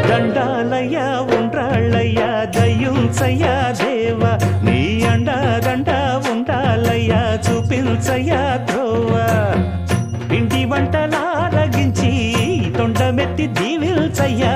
దండాలయ్యా ఉండ్రాళ్ళయ్యా దయ్యుంచయ్యా దేవ నీ అండ ఉండాలయ్యా చూపించయ్యా ధ్రువ పిండి వంటలారగించి తొండమెత్తి దీవిల్చయ్యా